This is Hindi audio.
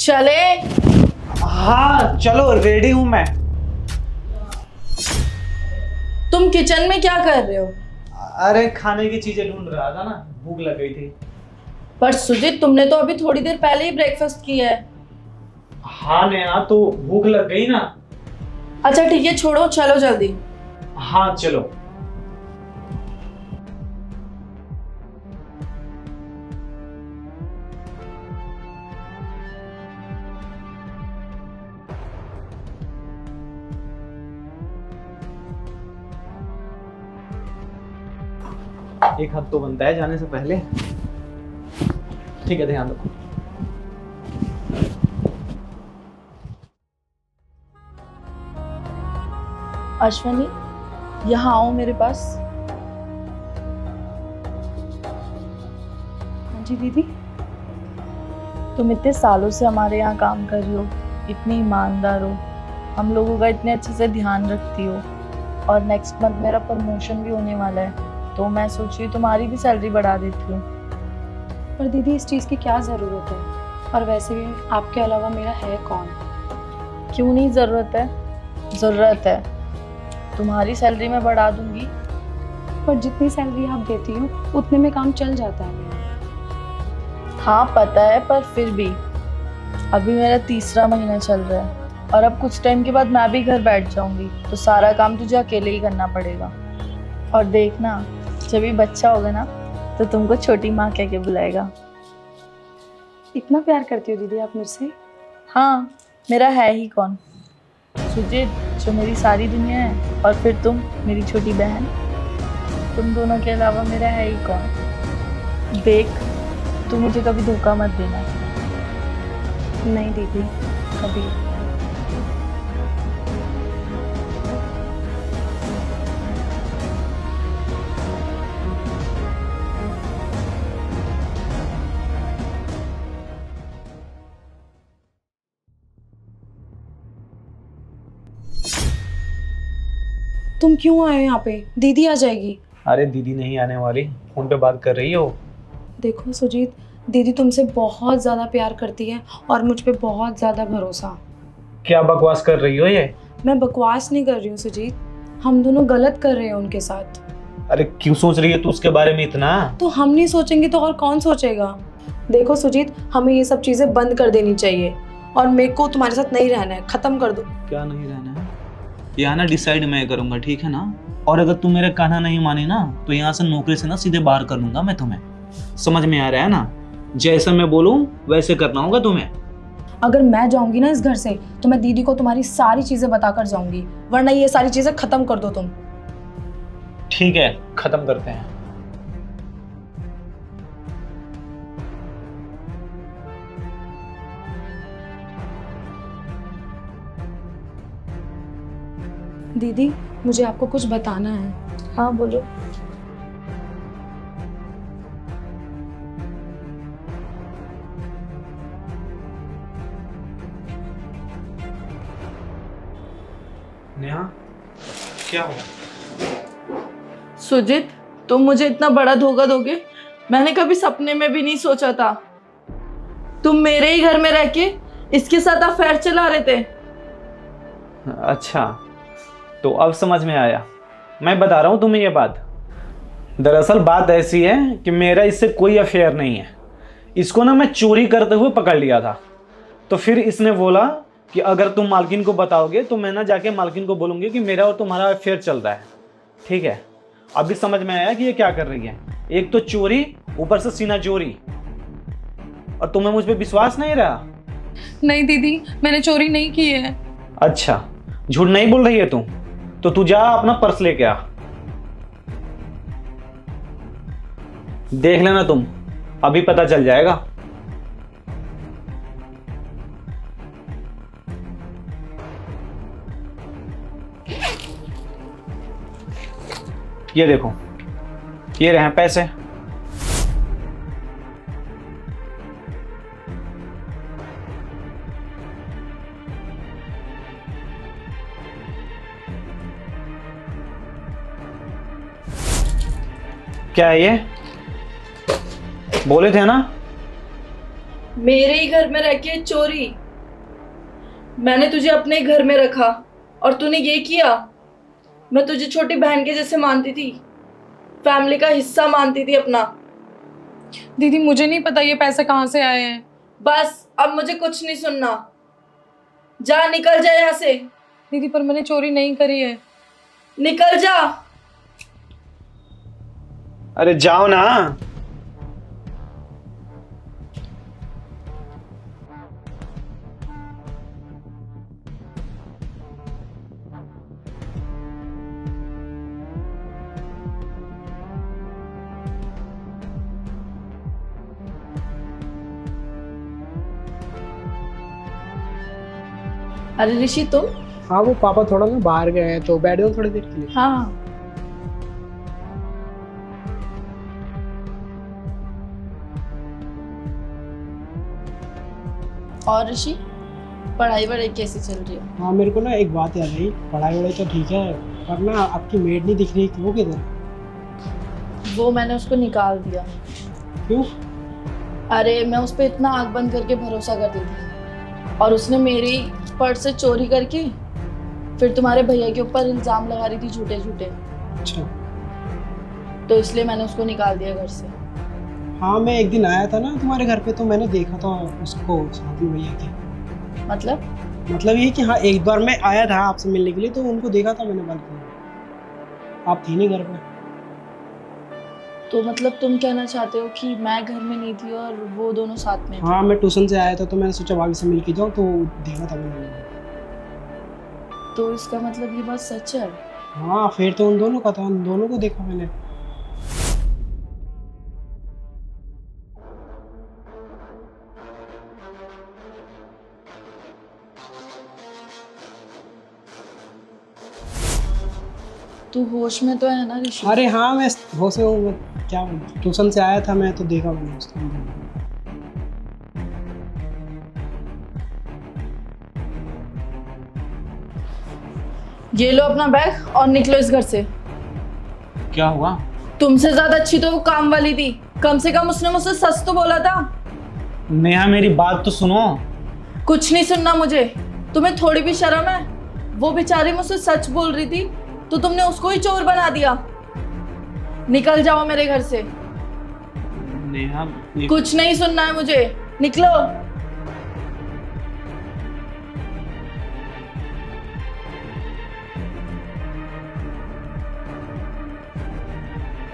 चले। हाँ चलो, रेडी हूँ मैं। तुम किचन में क्या कर रहे हो? अरे खाने की चीजें ढूंढ रहा था ना, भूख लग गई थी। पर सुजीत, तुमने तो अभी थोड़ी देर पहले ही ब्रेकफास्ट किया है। हाँ नेहा, तो भूख लग गई ना। अच्छा ठीक है, छोड़ो, चलो जल्दी। हाँ चलो। एक हाथ तो बनता है जाने से पहले। ठीक है, ध्यान रखो। अश्वनी, यहाँ आओ मेरे पास। हाँ जी दीदी। तुम इतने सालों से हमारे यहाँ काम कर रही हो, इतनी ईमानदार हो, हम लोगों का इतने अच्छे से ध्यान रखती हो, और नेक्स्ट मंथ मेरा प्रमोशन भी होने वाला है, तो मैं सोच रही हूँ तुम्हारी भी सैलरी बढ़ा देती हूँ। पर दीदी इस चीज़ की क्या ज़रूरत है? और वैसे भी आपके अलावा मेरा है कौन? क्यों नहीं ज़रूरत है? ज़रूरत है। तुम्हारी सैलरी मैं बढ़ा दूंगी। पर जितनी सैलरी आप देती हो उतने में काम चल जाता है मेरा। हाँ पता है, पर फिर भी अभी मेरा तीसरा महीना चल रहा है, और अब कुछ टाइम के बाद मैं भी घर बैठ जाऊंगी, तो सारा काम तुझे अकेले ही करना पड़ेगा। और देखना, जब भी बच्चा होगा ना, तो तुमको छोटी माँ कह के बुलाएगा। इतना प्यार करती हो दीदी आप मुझसे? हाँ, मेरा है ही कौन। सुजीत जो मेरी सारी दुनिया है, और फिर तुम मेरी छोटी बहन। तुम दोनों के अलावा मेरा है ही कौन। देख, तू मुझे कभी धोखा मत देना। नहीं दीदी, कभी। तुम क्यों आए हो यहाँ पे? दीदी आ जाएगी। अरे दीदी नहीं आने वाली, फोन पे बात कर रही हो। देखो सुजीत, दीदी तुमसे बहुत ज़्यादा प्यार करती है और मुझ पे बहुत ज़्यादा भरोसा। क्या बकवास कर रही हो ये? मैं बकवास नहीं कर रही हूँ सुजीत, हम दोनों गलत कर रहे हैं उनके साथ। अरे क्यों सोच रही है तू उसके बारे में इतना? तो हम नहीं सोचेंगे तो और कौन सोचेगा? देखो सुजीत, हमें ये सब चीज़ें बंद कर देनी चाहिए, और मेरे को तुम्हारे साथ नहीं रहना है, ख़त्म कर दो। क्या नहीं रहना है? यहाँ ना डिसाइड मैं करूंगा, ठीक है ना? और अगर तू मेरे कहना नहीं मानी ना, तो यहाँ से नौकरी से ना सीधे बाहर कर लूंगा मैं तुम्हें। समझ में आ रहा है ना? जैसा मैं बोलूं वैसे करना होगा तुम्हें। अगर मैं जाऊंगी ना इस घर से, तो मैं दीदी को तुम्हारी सारी चीज़ें बताकर जाऊंगी, वरना ये सारी चीज़ें ख़त्म कर दो तुम। ठीक है, खत्म करते हैं। दीदी, मुझे आपको कुछ बताना है। हाँ बोलो। नेहा, क्या हुआ? सुजीत, तुम मुझे इतना बड़ा धोखा दोगे, मैंने कभी सपने में भी नहीं सोचा था। तुम मेरे ही घर में रह के इसके साथ अफेयर चला रहे थे। अच्छा, तो अब समझ में आया। मैं बता रहा हूँ तुम्हें ये बात। दरअसल बात ऐसी है कि मेरा इससे कोई अफेयर नहीं है। इसको ना मैं चोरी करते हुए पकड़ लिया था, तो फिर इसने बोला कि अगर तुम मालकिन को बताओगे तो मैं ना जाके मालकिन को बोलूँगी कि मेरा और तुम्हारा अफेयर चल रहा है। ठीक है, अभी समझ में आया कि ये क्या कर रही है। एक तो चोरी, ऊपर से सीना चोरी, और तुम्हें मुझ पर विश्वास नहीं रहा? नहीं दीदी, मैंने चोरी नहीं की है। अच्छा, झूठ नहीं बोल रही है तुम? तो तू जा अपना पर्स लेके आ। देख लेना तुम, अभी पता चल जाएगा। ये देखो, ये रहे पैसे। क्या है ये? बोले थे ना? मेरे ही घर में रह के चोरी? मैंने तुझे अपने ही घर में रखा और तूने ये किया? मैं तुझे छोटी बहन के जैसे मानती थी, फैमिली का हिस्सा मानती थी अपना। दीदी मुझे नहीं पता ये पैसे कहाँ से आए हैं। बस अब मुझे कुछ नहीं सुनना, जा निकल जा यहाँ से। दीदी पर मैंने चोरी नहीं करी है। निकल जा। अरे जाओ ना। अरे ऋषि तुम? हाँ वो पापा थोड़ा ना बाहर गए हैं तो बैठ जाओ थोड़ी देर के लिए। हाँ। और ऋषि, पढ़ाई वढ़ाई कैसी चल रही है? हाँ मेरे को ना एक बात याद आई, पढ़ाई वढ़ाई तो ठीक है पर ना आपकी मेड नहीं दिख रही, वो किधर है? वो मैंने उसको निकाल दिया। क्यों? अरे मैं उस पर इतना आंख बंद करके भरोसा करती थी और उसने मेरी पर्स से चोरी करके फिर तुम्हारे भैया के ऊपर इल्जाम लगा रही थी झूठे झूठे। अच्छा। तो इसलिए मैंने उसको निकाल दिया घर से। हाँ मैं एक दिन आया था ना तुम्हारे घर पे तो मैंने देखा था उसको साथ में भैया के। मतलब ये कि हाँ एक बार मैं आया था आपसे मिलने के लिए तो उनको देखा था मैंने बालकनी, आप थी नहीं घर पे। तो मतलब तुम कहना चाहते हो कि मैं घर में नहीं थी और वो दोनों साथ में थे? हाँ मैं ट्यूशन से आया था तो मैंने सोचा भाभी से मिल के जाऊँ तो देखा था मैंने। तो इसका मतलब ये बात सच है? हाँ फिर तो उन दोनों का था, उन दोनों को देखा मैंने। तू होश में तो है ना ऋषि? अरे हाँ मैं होश में हूँ, क्या ट्यूशन से आया था मैं तो देखा मैंने उसको। ये लो अपना बैग और निकलो इस घर से। क्या हुआ? तुमसे ज्यादा अच्छी तो वो काम वाली थी, कम से कम उसने मुझसे सच तो बोला था। नेहा मेरी बात तो सुनो। कुछ नहीं सुनना मुझे। तुम्हें थोड़ी भी शर्म है? वो बेचारी मुझसे सच बोल रही थी तो तुमने उसको ही चोर बना दिया। निकल जाओ मेरे घर से। नेहा कुछ नहीं सुनना है मुझे, निकलो।